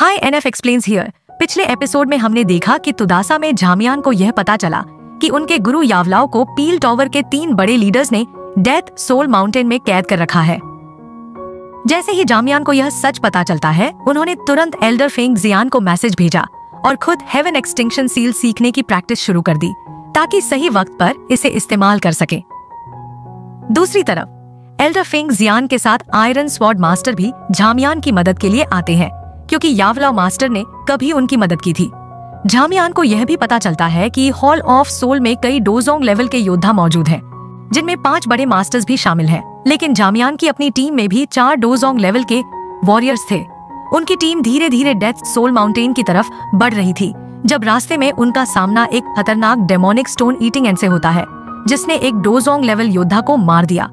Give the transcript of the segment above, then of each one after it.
Hi NF explains here. पिछले episode में हमने देखा कि तुदासा में झामियान को यह पता चला कि उनके गुरु यावलाओ को पील टॉवर के 3 बड़े लीडर्स ने डेथ सोल माउंटेन में कैद कर रखा है। जैसे ही झामियान को यह सच पता चलता है, उन्होंने तुरंत एल्डर फेंग जियान को मैसेज भेजा और खुद हेवन एक्सटिंक्शन सील सीखने की प्रैक्टिस शुरू कर दी ताकि सही वक्त पर इसे इस्तेमाल कर सके। दूसरी तरफ एल्डर फेंग जियान के साथ आयरन स्वॉर्ड मास्टर भी झामियान की मदद के लिए आते हैं, क्योंकि यावलाओ मास्टर ने कभी उनकी मदद की थी। झामियान को यह भी पता चलता है कि हॉल ऑफ सोल में कई डोजोंग लेवल के योद्धा मौजूद हैं, जिनमें 5 बड़े मास्टर्स भी शामिल हैं। लेकिन झामियान की अपनी टीम में भी 4 डोजोंग लेवल के वॉरियर्स थे। उनकी टीम धीरे धीरे डेथ सोल माउंटेन की तरफ बढ़ रही थी, जब रास्ते में उनका सामना एक खतरनाक डेमोनिक स्टोन ईटिंग एंड से होता है, जिसने एक डोजोंग लेवल योद्धा को मार दिया।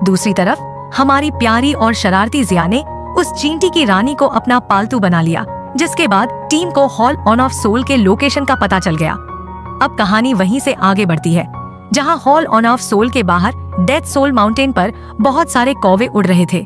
दूसरी तरफ हमारी प्यारी और शरारती जिया ने उस चींटी की रानी को अपना पालतू बना लिया, जिसके बाद टीम को हॉल ऑन ऑफ सोल के लोकेशन का पता चल गया। अब कहानी वहीं से आगे बढ़ती है, जहां हॉल ऑन ऑफ सोल के बाहर डेथ सोल माउंटेन पर बहुत सारे कौवे उड़ रहे थे।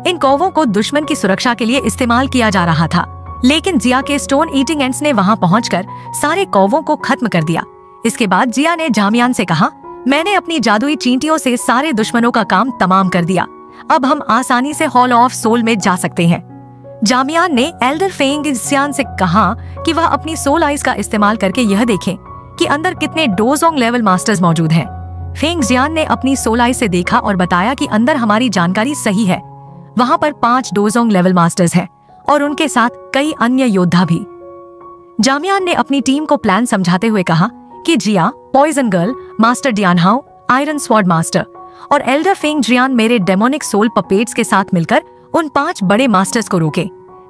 इन कौवों को दुश्मन की सुरक्षा के लिए इस्तेमाल किया जा रहा था, लेकिन जिया के स्टोन ईटिंग एंड्स ने वहां पहुंचकर सारे कौवों को खत्म कर दिया। इसके बाद जिया ने झामियान से कहा, मैंने अपनी जादुई चींटियों से सारे दुश्मनों का काम तमाम कर दिया, अब हम आसानी से हॉल ऑफ सोल में जा सकते हैं। झामियान ने एल्डर फेंग जियान से कहा कि वह अपनी सोल आइज का इस्तेमाल करके यह देखें कि अंदर कितने डोजोंग लेवल मास्टर्स मौजूद हैं। फेंग जियान ने अपनी सोल आइज से देखा और बताया कि अंदर हमारी जानकारी सही है, वहां पर 5 डोजोंग लेवल मास्टर्स हैं और उनके साथ कई अन्य योद्धा भी। झामियान ने अपनी टीम को प्लान समझाते हुए कहा कि Jia, poison girl, master Dianhao, iron sword master और एल्डर फेंग जियान मेरे डेमोनिक सोल पपेट्स के साथ मिलकर उन 5 बड़े मास्टर्स को रोके।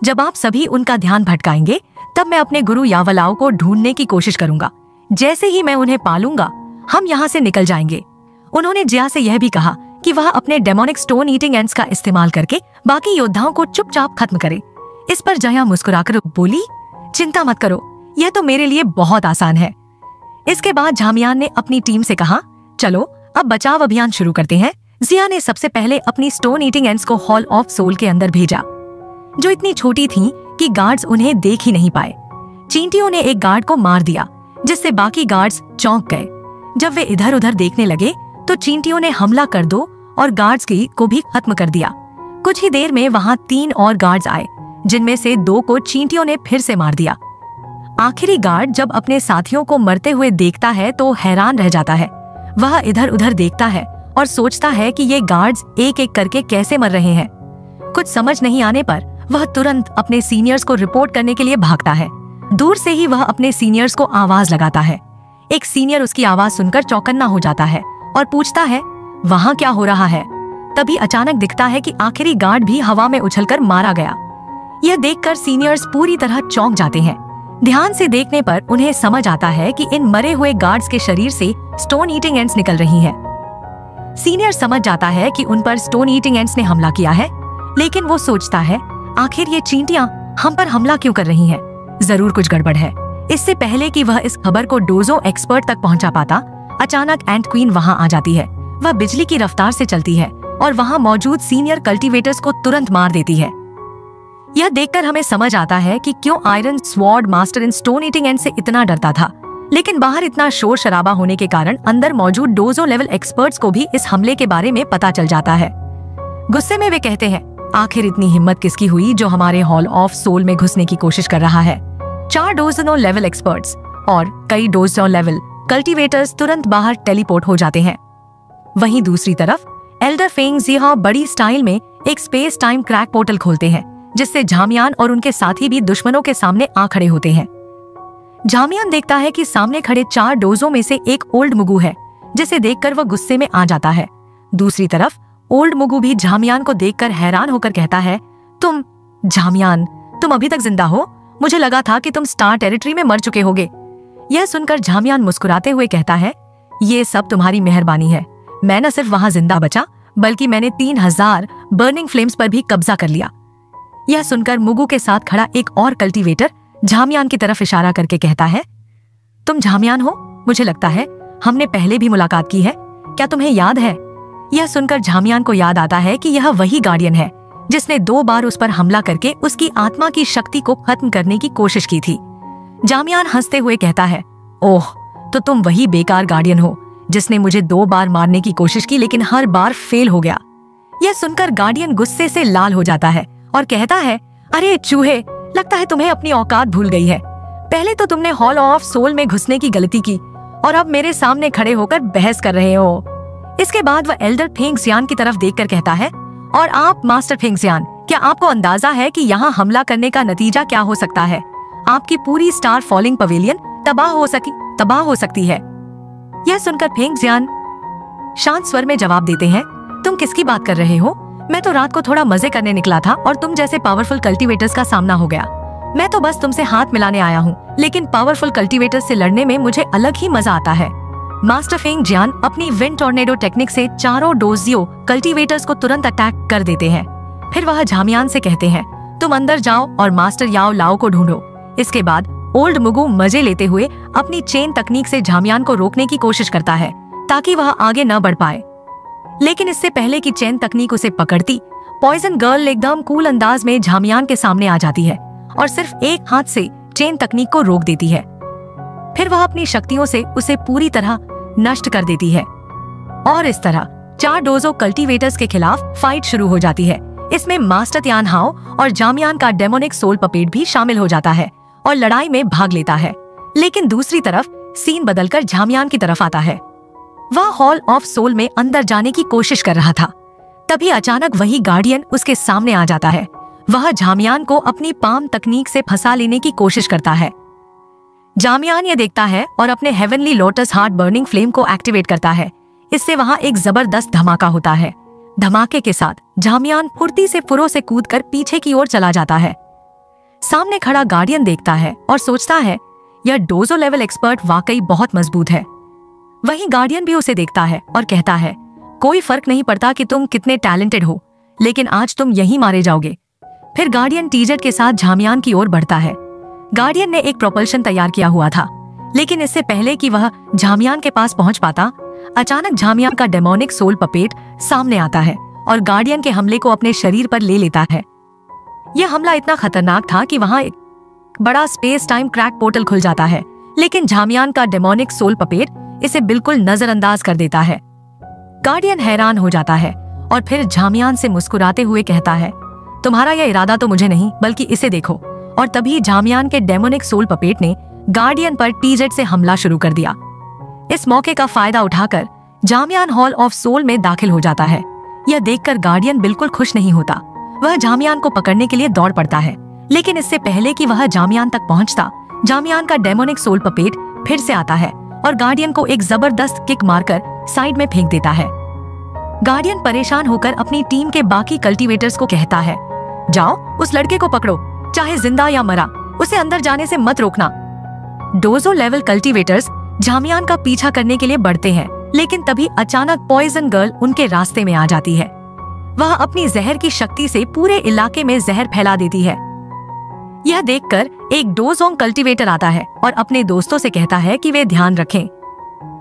जब आप सभी उनका ध्यान भटकाएंगे, तब मैं अपने गुरु यावलाओ को ढूंढने की कोशिश करूंगा। जैसे ही मैं उन्हें पालूंगा, हम यहाँ से निकल जाएंगे। उन्होंने जिया से यह भी कहा कि वह अपने डेमोनिक स्टोन ईटिंग एंड्स का इस्तेमाल करके बाकी योद्धाओं को चुपचाप खत्म करे। इस पर जया मुस्कुराकर बोली, चिंता मत करो, यह तो मेरे लिए बहुत आसान है। इसके बाद झामियान ने अपनी टीम से कहा, चलो अब बचाव अभियान शुरू करते हैं। जिया ने सबसे पहले अपनी स्टोन ईटिंग एंड्स को हॉल ऑफ सोल के अंदर भेजा, जो इतनी छोटी थी कि गार्ड्स उन्हें देख ही नहीं पाए। चींटियों ने एक गार्ड को मार दिया, जिससे बाकी गार्ड्स चौंक गए। जब वे इधर उधर देखने लगे, तो चींटियों ने हमला कर दो और गार्ड्स को भी खत्म कर दिया। कुछ ही देर में वहां 3 और गार्ड्स आए, जिनमें से 2 को चींटियों ने फिर से मार दिया। आखिरी गार्ड जब अपने साथियों को मरते हुए देखता है तो हैरान रह जाता है। वह इधर उधर देखता है और सोचता है कि ये गार्ड्स एक एक करके कैसे मर रहे हैं। कुछ समझ नहीं आने पर वह तुरंत अपने सीनियर्स को रिपोर्ट करने के लिए भागता है। दूर से ही वह अपने सीनियर्स को आवाज लगाता है। एक सीनियर उसकी आवाज सुनकर चौकन्ना हो जाता है और पूछता है, वहाँ क्या हो रहा है? तभी अचानक दिखता है कि आखिरी गार्ड भी हवा में उछलकर मारा गया। यह देखकर सीनियर्स पूरी तरह चौंक जाते हैं। ध्यान से देखने पर उन्हें समझ आता है कि इन मरे हुए गार्ड्स के शरीर से स्टोन ईटिंग एंड्स निकल रही हैं। सीनियर समझ जाता है कि उन पर स्टोन ईटिंग एंड्स ने हमला किया है, लेकिन वो सोचता है, आखिर ये चींटियां हम पर हमला क्यों कर रही हैं? जरूर कुछ गड़बड़ है। इससे पहले कि वह इस खबर को डोजो एक्सपर्ट तक पहुंचा पाता, अचानक एंट क्वीन वहां आ जाती है। वह बिजली की रफ्तार से चलती है और वहां मौजूद सीनियर कल्टीवेटर्स को तुरंत मार देती है। यह देखकर हमें समझ आता है कि क्यों iron sword master in stone eating and से इतना डरता था। लेकिन बाहर इतना शोर शराबा होने के कारण अंदर मौजूद डोजो लेवल एक्सपर्ट्स को भी इस हमले के बारे में पता चल जाता है। गुस्से में वे कहते हैं, आखिर इतनी हिम्मत किसकी हुई जो हमारे हॉल ऑफ सोल में घुसने की कोशिश कर रहा है? 4 डोजनो लेवल एक्सपर्ट्स और कई डोजनो लेवल कल्टीवेटर्स तुरंत बाहर टेलीपोर्ट हो जाते हैं। वहीं दूसरी तरफ एल्डर फेंग जिया बड़ी स्टाइल में एक स्पेस टाइम क्रैक पोर्टल खोलते हैं, जिससे झामियान और उनके साथी भी दुश्मनों के सामने आ खड़े होते हैं। झामियान देखता है कि सामने खड़े 4 डोजों में से एक ओल्ड मुगु है, जिसे देखकर वह गुस्से में आ जाता है। दूसरी तरफ ओल्ड मुगु भी झामियान को देखकर हैरान होकर कहता है, तुम झामियान, तुम अभी तक जिंदा हो? मुझे लगा था कि तुम स्टार टेरिटरी में मर चुके होगे। यह सुनकर झामियान मुस्कुराते हुए कहता है, ये सब तुम्हारी मेहरबानी है। मैं न सिर्फ वहां जिंदा बचा, बल्कि मैंने 3000 बर्निंग फ्लेम्स पर भी कब्जा कर लिया। यह सुनकर मुगु के साथ खड़ा एक और कल्टीवेटर झामियान की तरफ इशारा करके कहता है, तुम झामियान हो? मुझे लगता है हमने पहले भी मुलाकात की है, क्या तुम्हें याद है? यह सुनकर झामियान को याद आता है कि यह वही गार्डियन है जिसने 2 बार उस पर हमला करके उसकी आत्मा की शक्ति को खत्म करने की कोशिश की थी। जामियान हंसते हुए कहता है, ओह, तो तुम वही बेकार गार्डियन हो जिसने मुझे 2 बार मारने की कोशिश की लेकिन हर बार फेल हो गया। यह सुनकर गार्डियन गुस्से से लाल हो जाता है और कहता है, अरे चूहे, लगता है तुम्हें अपनी औकात भूल गई है। पहले तो तुमने हॉल ऑफ सोल में घुसने की गलती की और अब मेरे सामने खड़े होकर बहस कर रहे हो। इसके बाद वह एल्डर फेंगजियान की तरफ देखकर कहता है, और आप मास्टर फेंगजियान, क्या आपको अंदाजा है कि यहाँ हमला करने का नतीजा क्या हो सकता है? आपकी पूरी स्टार फॉलिंग पवेलियन तबाह हो सकती है। यह सुनकर फेंगजियान शांत स्वर में जवाब देते हैं, तुम किसकी बात कर रहे हो? मैं तो रात को थोड़ा मजे करने निकला था और तुम जैसे पावरफुल कल्टीवेटर्स का सामना हो गया। मैं तो बस तुमसे हाथ मिलाने आया हूँ, लेकिन पावरफुल कल्टीवेटर्स से लड़ने में मुझे अलग ही मजा आता है। मास्टर फेंगजियान अपनी विंड टॉर्नेडो टेक्निक से चारों डोजियो कल्टीवेटर्स को तुरंत अटैक कर देते हैं। फिर वह झामियान से कहते हैं, तुम अंदर जाओ और मास्टर याओ लाओ को ढूंढो। इसके बाद ओल्ड मुगु मजे लेते हुए अपनी चेन तकनीक से झामियान को रोकने की कोशिश करता है ताकि वह आगे न बढ़ पाए। लेकिन इससे पहले कि चेन तकनीक उसे पकड़ती, पॉइजन गर्ल एकदम कूल अंदाज में झामियान के सामने आ जाती है और सिर्फ एक हाथ से चेन तकनीक को रोक देती है। फिर वह अपनी शक्तियों से उसे पूरी तरह नष्ट कर देती है और इस तरह 4 डोजो कल्टीवेटर्स के खिलाफ फाइट शुरू हो जाती है। इसमें मास्टर त्यान हाओ और जामियान का डेमोनिक सोल पपेट भी शामिल हो जाता है और लड़ाई में भाग लेता है। लेकिन दूसरी तरफ सीन बदलकर झामियान की तरफ आता है। वह हॉल ऑफ सोल में अंदर जाने की कोशिश कर रहा था। तभी अचानक वही गार्डियन उसके सामने आ जाता है। वह झामियान को अपनी पाम तकनीक से फंसा लेने की कोशिश करता है। जामियान ये देखता है और अपने heavenly lotus heart burning flame को एक्टिवेट करता है। इससे वहां एक जबरदस्त धमाका होता है। धमाके के साथ जामियान फुर्ती से फुरों से कूदकर पीछे की ओर चला जाता है। सामने खड़ा गार्डियन देखता है और सोचता है, यह डोजो लेवल एक्सपर्ट वाकई बहुत मजबूत है। वहीं गार्डियन भी उसे देखता है और कहता है, कोई फर्क नहीं पड़ता कि तुम कितने टैलेंटेड हो, लेकिन आज तुम यहीं मारे जाओगे। फिर गार्डियन टीजेट के साथ झामियान की ओर बढ़ता है। गार्डियन ने एक प्रोपल्शन तैयार किया हुआ था, लेकिन इससे पहले कि वह झामियान के पास पहुंच पाता, अचानक झामियान का डेमोनिक सोल पपेट सामने आता है और गार्डियन के हमले को अपने शरीर पर ले लेता है। यह हमला इतना खतरनाक था कि वहां एक बड़ा स्पेस टाइम क्रैक पोर्टल खुल जाता है, लेकिन झामियान का डेमोनिक सोल पपेट इसे बिल्कुल नजरअंदाज कर देता है। गार्डियन हैरान हो जाता है और फिर झामियान से मुस्कुराते हुए कहता है, तुम्हारा यह इरादा तो मुझे नहीं, बल्कि इसे देखो। और तभी झामियान के डेमोनिक सोल पपेट ने गार्डियन पर टीजेट से हमला शुरू कर दिया। इस मौके का फायदा उठाकर झामियान हॉल ऑफ सोल में दाखिल हो जाता है। यह देखकर गार्डियन बिल्कुल खुश नहीं होता। वह झामियान को पकड़ने के लिए दौड़ पड़ता है, लेकिन इससे पहले कि वह झामियान तक पहुंचता, झामियान का डेमोनिक सोल पपेट फिर से आता है और गार्डियन को एक जबरदस्त किक मारकर साइड में फेंक देता है। गार्डियन परेशान होकर अपनी टीम के बाकी कल्टीवेटर्स को कहता है, जाओ उस लड़के को पकड़ो, चाहे जिंदा या मरा, उसे अंदर जाने से मत रोकना। डोजो लेवल कल्टीवेटर्स झामियान का पीछा करने के लिए बढ़ते हैं, लेकिन तभी अचानक पॉइजन गर्ल उनके रास्ते में आ जाती है। वह अपनी जहर की शक्ति से पूरे इलाके में जहर फैला देती है। यह देखकर एक डोजोंग कल्टीवेटर आता है और अपने दोस्तों से कहता है कि वे ध्यान रखें,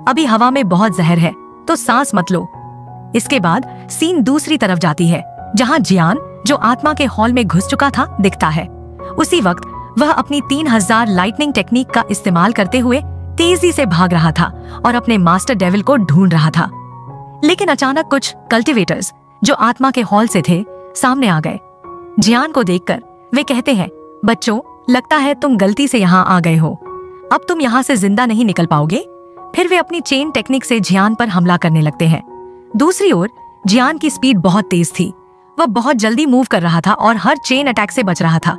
अभी हवा में बहुत जहर है, तो सांस मत लो। इसके बाद सीन दूसरी तरफ जाती है, जहां जियान, जो आत्मा के हॉल में घुस चुका था, दिखता है। उसी वक्त वह अपनी 3000 लाइटनिंग टेक्निक का इस्तेमाल करते हुए तेजी से भाग रहा था और अपने मास्टर डेविल को ढूंढ रहा था। लेकिन अचानक कुछ कल्टीवेटर्स जो आत्मा के हॉल से थे सामने आ गए। जियान को देखकर वे कहते हैं, बच्चों, लगता है तुम गलती से यहाँ आ गए हो, अब तुम यहाँ से जिंदा नहीं निकल पाओगे। फिर वे अपनी चेन टेक्निक से जियान पर हमला करने लगते हैं। दूसरी ओर जियान की स्पीड बहुत तेज थी। वह बहुत जल्दी मूव कर रहा था और हर चेन अटैक से बच रहा था।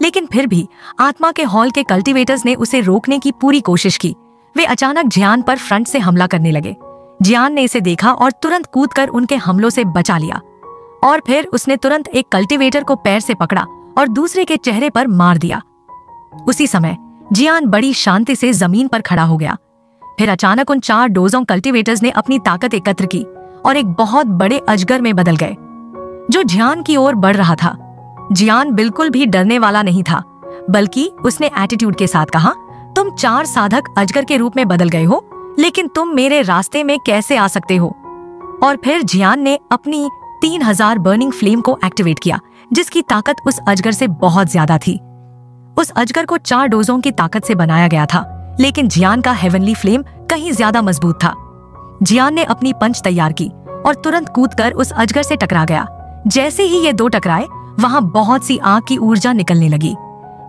लेकिन फिर भी आत्मा के हॉल के कल्टीवेटर्स ने उसे रोकने की पूरी कोशिश की। वे अचानक जियान पर फ्रंट से हमला करने लगे। जियान ने इसे देखा और तुरंत कूदकर उनके हमलों से बचा लिया और फिर उसने तुरंत एक कल्टीवेटर को पैर से पकड़ा और दूसरे के चेहरे पर मार दिया। उसी समय जियान बड़ी शांति से जमीन पर खड़ा हो गया। फिर अचानक उन 4 डोजोंग कल्टीवेटर्स ने अपनी ताकत एकत्र की और एक बहुत बड़े अजगर में बदल गए, जो जियान की ओर बढ़ रहा था। जियान बिल्कुल भी डरने वाला नहीं था, बल्कि उसने एटीट्यूड के साथ कहा, तुम 4 साधक अजगर के रूप में बदल गए हो, लेकिन तुम मेरे रास्ते में कैसे आ सकते हो? और फिर जियान ने अपनी 3000 बर्निंग फ्लेम को एक्टिवेट किया, जिसकी ताकत उस अजगर से बहुत ज्यादा थी। उस अजगर को 4 डोजों की ताकत से बनाया गया था, लेकिन जियान का हेवनली फ्लेम कहीं ज्यादा मजबूत था। जियान ने अपनी पंच तैयार की और तुरंत कूदकर उस अजगर से टकरा गया। जैसे ही ये दो टकराए, वहां बहुत सी आग की ऊर्जा निकलने लगी,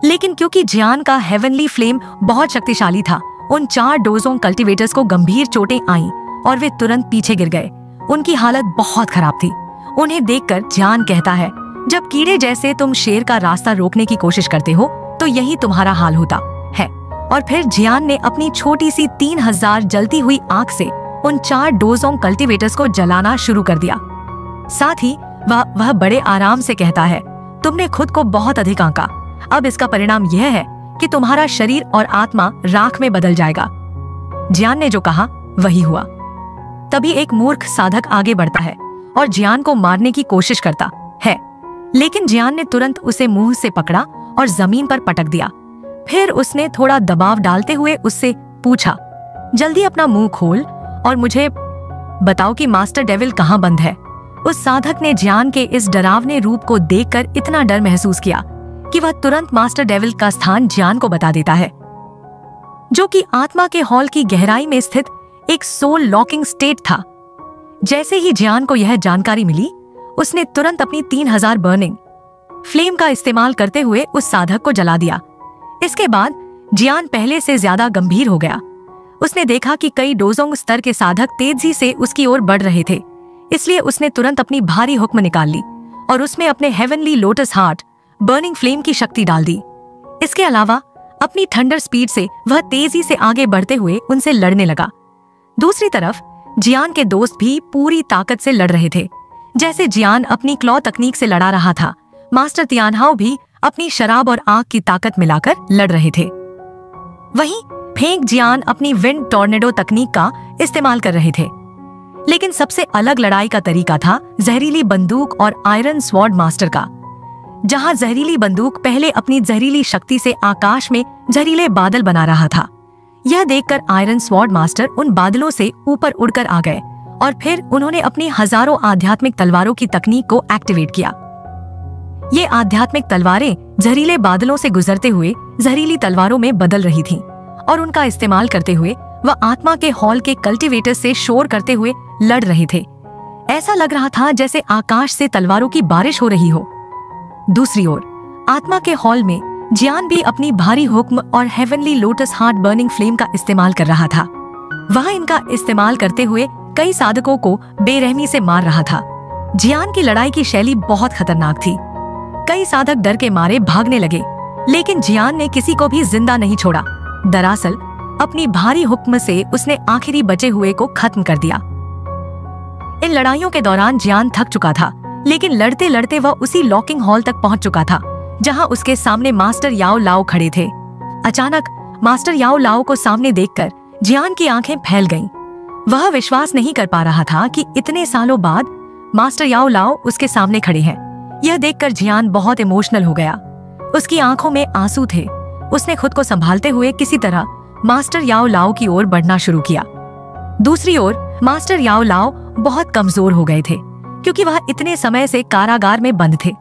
लेकिन क्योंकि जियान का हेवनली फ्लेम बहुत शक्तिशाली था, उन 4 डोजों कल्टीवेटर्स को गंभीर चोटें आईं और वे तुरंत पीछे गिर गए। उनकी हालत बहुत खराब थी। उन्हें देखकर जियान कहता है, जब कीड़े जैसे तुम शेर का रास्ता रोकने की कोशिश करते हो तो यही तुम्हारा हाल होता है। और फिर जियान ने अपनी छोटी सी 3000 जलती हुई आंख से उन 4 डोजों कल्टीवेटर्स को जलाना शुरू कर दिया। साथ ही वह बड़े आराम से कहता है, तुमने खुद को बहुत अधिक आंका। अब इसका परिणाम यह है कि तुम्हारा शरीर और आत्मा राख में बदल जाएगा। जियान ने जो कहा वही हुआ। तभी एक मूर्ख साधक आगे बढ़ता है और जियान को मारने की कोशिश करता है, लेकिन जियान ने तुरंत उसे मुंह से पकड़ा और जमीन पर पटक दिया। फिर उसने थोड़ा दबाव डालते हुए उससे पूछा, जल्दी अपना मुंह खोल और मुझे बताओ कि मास्टर डेविल कहाँ बंद है। उस साधक ने जियान के इस डरावने रूप को देखकर इतना डर महसूस किया कि वह तुरंत मास्टर डेविल का स्थान जियान को बता देता है, जो कि आत्मा के हॉल की गहराई में स्थित एक सोल लॉकिंग स्टेट था। जैसे ही जियान को यह जानकारी मिली, उसने तुरंत अपनी 3000 बर्निंग फ्लेम का इस्तेमाल करते हुए उस साधक को जला दिया। इसके बाद जियान पहले से ज्यादा गंभीर हो गया। उसने देखा कि कई डोजोंग स्तर के साधक तेजी से उसकी ओर बढ़ रहे थे, इसलिए उसने तुरंत अपनी भारी हुक्म निकाल ली और उसमें अपने heavenly lotus heart burning flame की शक्ति डाल दी। इसके अलावा अपनी थंडर स्पीड से वह तेजी से आगे बढ़ते हुए उनसे लड़ने लगा। दूसरी तरफ जियान के दोस्त भी पूरी ताकत से लड़ रहे थे। जैसे जियान अपनी क्लॉ तकनीक से लड़ा रहा था, मास्टर तियानहाओ भी अपनी शराब और आग की ताकत मिलाकर लड़ रहे थे। वहीं फेंक जियान अपनी विंड टॉर्नेडो तकनीक का इस्तेमाल कर रहे थे। लेकिन सबसे अलग लड़ाई का तरीका था जहरीली बंदूक और आयरन स्वॉर्ड मास्टर का। जहां जहरीली बंदूक पहले अपनी जहरीली शक्ति से आकाश में जहरीले बादल बना रहा था, यह देखकर आयरन स्वॉर्ड मास्टर उन बादलों से ऊपर उड़कर आ गए और फिर उन्होंने अपनी हजारों आध्यात्मिक तलवारों की तकनीक को एक्टिवेट किया। ये आध्यात्मिक तलवारें जहरीले बादलों से गुजरते हुए जहरीली तलवारों में बदल रही थीं और उनका इस्तेमाल करते हुए वह आत्मा के हॉल के कल्टीवेटर से शोर करते हुए लड़ रहे थे। ऐसा लग रहा था जैसे आकाश से तलवारों की बारिश हो रही हो। दूसरी ओर आत्मा के हॉल में जियान भी अपनी भारी हुक्म और heavenly lotus heart burning flame का इस्तेमाल कर रहा था। वह इनका इस्तेमाल करते हुए कई साधकों को बेरहमी से मार रहा था। जियान की लड़ाई की शैली बहुत खतरनाक थी। कई साधक डर के मारे भागने लगे, लेकिन जियान ने किसी को भी जिंदा नहीं छोड़ा। दरअसल अपनी भारी हुक्म से उसने आखिरी बचे हुए को खत्म कर दिया। इन लड़ाइयों के दौरान जियान थक चुका था, लेकिन लड़ते लड़ते वह उसी लॉकिंग हॉल तक पहुंच चुका था जहां उसके सामने मास्टर याओ लाओ खड़े थे। अचानक मास्टर याओ लाओ को सामने देखकर जियान की आंखें फैल गईं। वह विश्वास नहीं कर पा रहा था कि इतने सालों बाद मास्टर याओ लाओ उसके सामने खड़े हैं। यह देखकर जियान बहुत इमोशनल हो गया। उसकी आंखों में आंसू थे। उसने खुद को संभालते हुए किसी तरह मास्टर याओ लाओ की ओर बढ़ना शुरू किया। दूसरी ओर मास्टर याओ लाओ बहुत कमजोर हो गए थे, क्योंकि वह इतने समय से कारागार में बंद थे।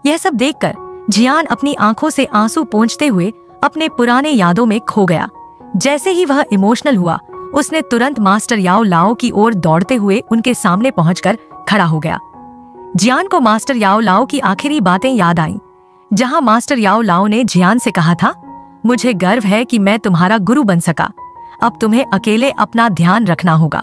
यह सब देखकर जियान अपनी आंखों से आंसू पोंछते हुए अपने पुराने यादों में खो गया। जैसे ही वह इमोशनल हुआ, उसने तुरंत मास्टर याओ लाओ की ओर दौड़ते हुए उनके सामने पहुंचकर खड़ा हो गया। जियान को मास्टर याओ लाओ की आखिरी बातें याद आईं, जहां मास्टर याओ लाओ ने जियान से कहा था, मुझे गर्व है कि मैं तुम्हारा गुरु बन सका। अब तुम्हें अकेले अपना ध्यान रखना होगा।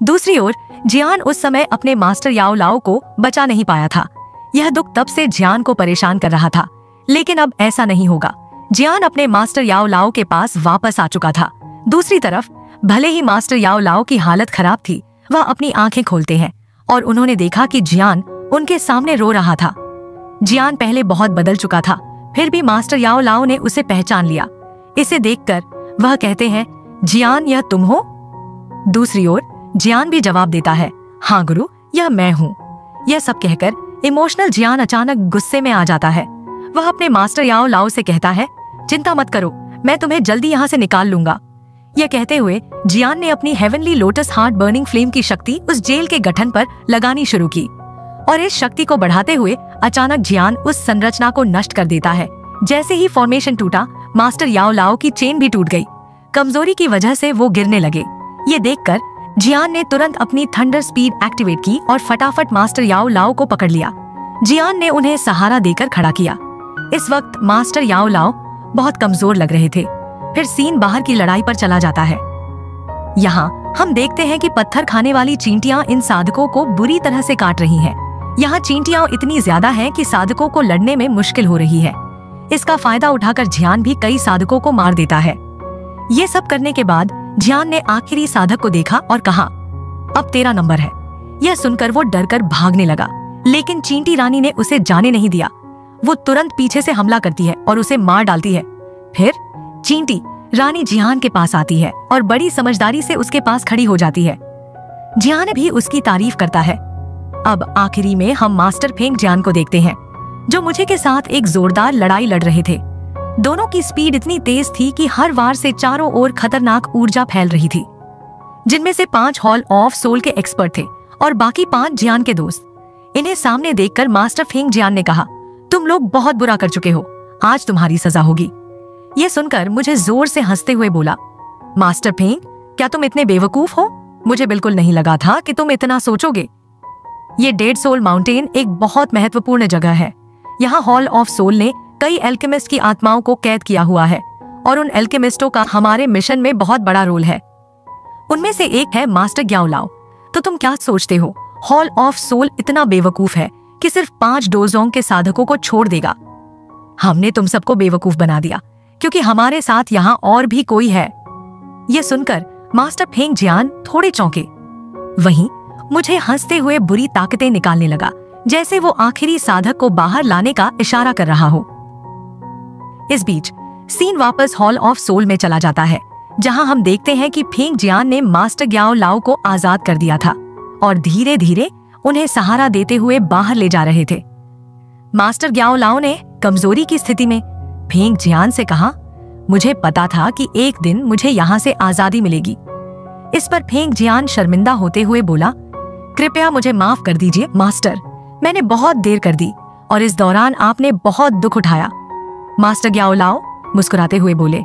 दूसरी ओर जियान उस समय अपने मास्टर याओ लाओ को बचा नहीं पाया था। यह दुख तब से जियान को परेशान कर रहा था, लेकिन अब ऐसा नहीं होगा। जियान अपने मास्टर याओ लाओ के पास वापस आ चुका था। दूसरी तरफ भले ही मास्टर याओ लाओ की हालत खराब थी, वह अपनी आंखें खोलते हैं और उन्होंने देखा कि जियान उनके सामने रो रहा था। जियान पहले बहुत बदल चुका था, फिर भी मास्टर याओ लाओ ने उसे पहचान लिया। इसे देखकर वह कहते हैं, जियान यह तुम हो? दूसरी ओर जियान भी जवाब देता है, हाँ गुरु, यह मैं हूँ। यह सब कहकर इमोशनल जियान अचानक गुस्से में आ जाता है। वह अपने मास्टर याओ लाओ से कहता है, चिंता मत करो, मैं तुम्हें जल्दी यहाँ से निकाल लूंगा। यह कहते हुए जियान ने अपनी heavenly lotus heart burning flame की शक्ति उस जेल के गठन पर लगानी शुरू की। और इस शक्ति को बढ़ाते हुए अचानक जियान उस संरचना को नष्ट कर देता है। जैसे ही फॉर्मेशन टूटा, मास्टर याओ लाओ की चेन भी टूट गई। कमजोरी की वजह से वो गिरने लगे। ये देखकर जियान ने तुरंत अपनी थंडर स्पीड एक्टिवेट की और फटाफट मास्टर याओ लाओ को पकड़ लिया। जियान ने उन्हें सहारा देकर खड़ा किया। इस वक्त मास्टर याओ लाओ बहुत कमजोर लग रहे थे। फिर सीन बाहर की लड़ाई पर चला जाता है। यहाँ हम देखते हैं कि पत्थर खाने वाली चींटियां इन साधकों को बुरी तरह से काट रही हैं। यहाँ चींटियां इतनी ज्यादा हैं कि साधकों को लड़ने में मुश्किल हो रही है। इसका फायदा उठाकर जियान भी कई साधकों को मार देता है। ये सब करने के बाद जियान ने आखिरी साधक को देखा और कहा, अब तेरा नंबर है। यह सुनकर वो डरकर भागने लगा, लेकिन चींटी रानी ने उसे जाने नहीं दिया। वो तुरंत पीछे से हमला करती है और उसे मार डालती है। फिर चींटी रानी जियान के पास आती है और बड़ी समझदारी से उसके पास खड़ी हो जाती है। जियान भी उसकी तारीफ करता है। अब आखिरी में हम मास्टर फेंग जियान को देखते हैं, जो मुझे के साथ एक जोरदार लड़ाई लड़ रहे थे। दोनों की स्पीड इतनी तेज थी कि हर वार से चारों ओर खतरनाक ऊर्जा फैल रही थी, जिनमें से 5 हॉल ऑफ सोल के एक्सपर्ट थे और बाकी 5 जियान के दोस्त। इन्हें सामने देखकर मास्टर फेंग जियान ने कहा, तुम लोग बहुत बुरा कर चुके हो, आज तुम्हारी सजा होगी। ये सुनकर मुझे जोर से हंसते हुए बोला, मास्टर फेंग, क्या तुम इतने बेवकूफ हो? मुझे बिल्कुल नहीं लगा था कि तुम इतना सोचोगे। ये डेड सोल माउंटेन एक बहुत महत्वपूर्ण जगह है। यहाँ हॉल ऑफ सोल ने कई एल्केमिस्ट की आत्माओं को कैद किया हुआ है और उन एल्केमिस्टों का हमारे मिशन में बहुत बड़ा रोल है। उनमें से एक है मास्टर याओ लाओ। तो तुम क्या सोचते हो, हॉल ऑफ सोल इतना बेवकूफ है कि सिर्फ 5 डोजोंग के साधकों को छोड़ देगा? हमने तुम सबको बेवकूफ बना दिया, क्योंकि हमारे साथ यहाँ और भी कोई है। ये सुनकर मास्टर फेंग जियान थोड़े चौंके। वहीं मुझे हंसते हुए बुरी ताकतें निकालने लगा, जैसे वो आखिरी साधक को बाहर लाने का इशारा कर रहा हो। इस बीच सीन वापस हॉल ऑफ सोल में चला जाता है, जहां हम देखते हैं कि फेंग जियान ने मास्टर याओ लाओ को आजाद कर दिया था और धीरे धीरे उन्हें सहारा देते हुए बाहर ले जा रहे थे। मास्टर याओ लाओ ने कमजोरी की स्थिति में फेंग जियान से कहा, मुझे पता था कि एक दिन मुझे यहाँ से आजादी मिलेगी। इस पर फेंग जियान शर्मिंदा होते हुए बोला, कृपया मुझे माफ कर दीजिए मास्टर, मैंने बहुत देर कर दी और इस दौरान आपने बहुत दुख उठाया। मास्टर याओ लाओ मुस्कुराते हुए बोले,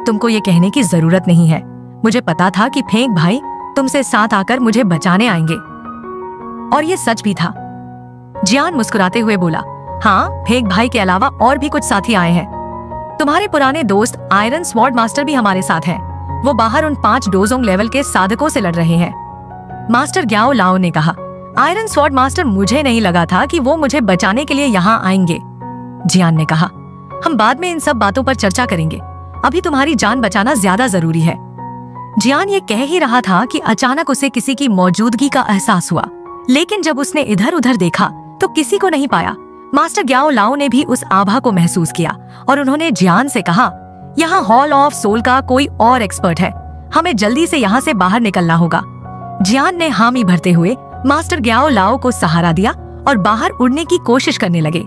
तुमको ये कहने की जरूरत नहीं है। मुझे पता था कि फेंग भाई तुमसे साथ आकर मुझे बचाने आएंगे, और ये सच भी था। जियान मुस्कुराते हुए बोला, हाँ, फेंग भाई के अलावा और भी कुछ साथी आए हैं। तुम्हारे पुराने दोस्त आयरन स्वॉर्ड मास्टर भी हमारे साथ हैं। वो बाहर उन 5 डोजोंग लेवल के साधकों से लड़ रहे हैं। मास्टर याओ लाओ ने कहा, आयरन स्वॉर्ड मास्टर, मुझे नहीं लगा था कि वो मुझे बचाने के लिए यहाँ आएंगे। जियान ने कहा, हम बाद में इन सब बातों पर चर्चा करेंगे, अभी तुम्हारी जान बचाना ज्यादा जरूरी है। जियान ये कह ही रहा था कि अचानक उसे किसी की मौजूदगी का एहसास हुआ, लेकिन जब उसने इधर उधर देखा तो किसी को नहीं पाया। मास्टर याओ लाओ ने भी उस आभा को महसूस किया और उन्होंने जियान से कहा, यहाँ हॉल ऑफ सोल का कोई और एक्सपर्ट है, हमें जल्दी से यहाँ से बाहर निकलना होगा। जियान ने हामी भरते हुए मास्टर याओ लाओ को सहारा दिया और बाहर उड़ने की कोशिश करने लगे।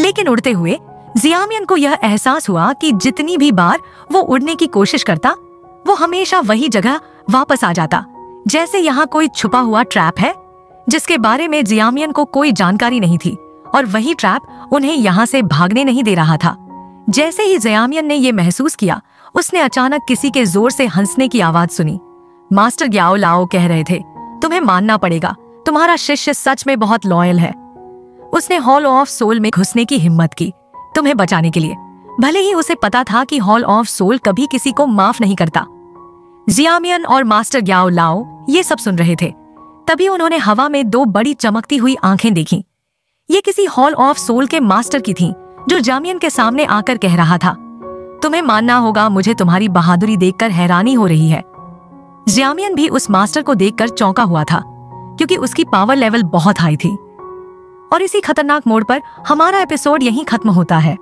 लेकिन उड़ते हुए जियामियन को यह एहसास हुआ कि जितनी भी बार वो उड़ने की कोशिश करता, वो हमेशा वही जगह वापस आ जाता, जैसे यहाँ कोई छुपा हुआ ट्रैप है जिसके बारे में जियामियन को कोई जानकारी नहीं थी, और वही ट्रैप उन्हें यहाँ से भागने नहीं दे रहा था। जैसे ही जियामियन ने ये महसूस किया, उसने अचानक किसी के जोर से हंसने की आवाज सुनी। मास्टर याओ लाओ कह रहे थे, तुम्हें मानना पड़ेगा, तुम्हारा शिष्य सच में बहुत लॉयल है। उसने हॉल ऑफ सोल में घुसने की हिम्मत की तुम्हें बचाने के लिए, भले ही उसे पता था कि हॉल ऑफ सोल कभी किसी को माफ नहीं करता। जियामियन और मास्टर याओ लाओ ये सब सुन रहे थे। तभी उन्होंने हवा में 2 बड़ी चमकती हुई आंखें देखी। ये किसी हॉल ऑफ सोल के मास्टर की थीं, जो जामियन के सामने आकर कह रहा था, तुम्हें मानना होगा, मुझे तुम्हारी बहादुरी देखकर हैरानी हो रही है। जामियन भी उस मास्टर को देखकर चौंका हुआ था, क्योंकि उसकी पावर लेवल बहुत हाई थी। और इसी खतरनाक मोड़ पर हमारा एपिसोड यहीं खत्म होता है।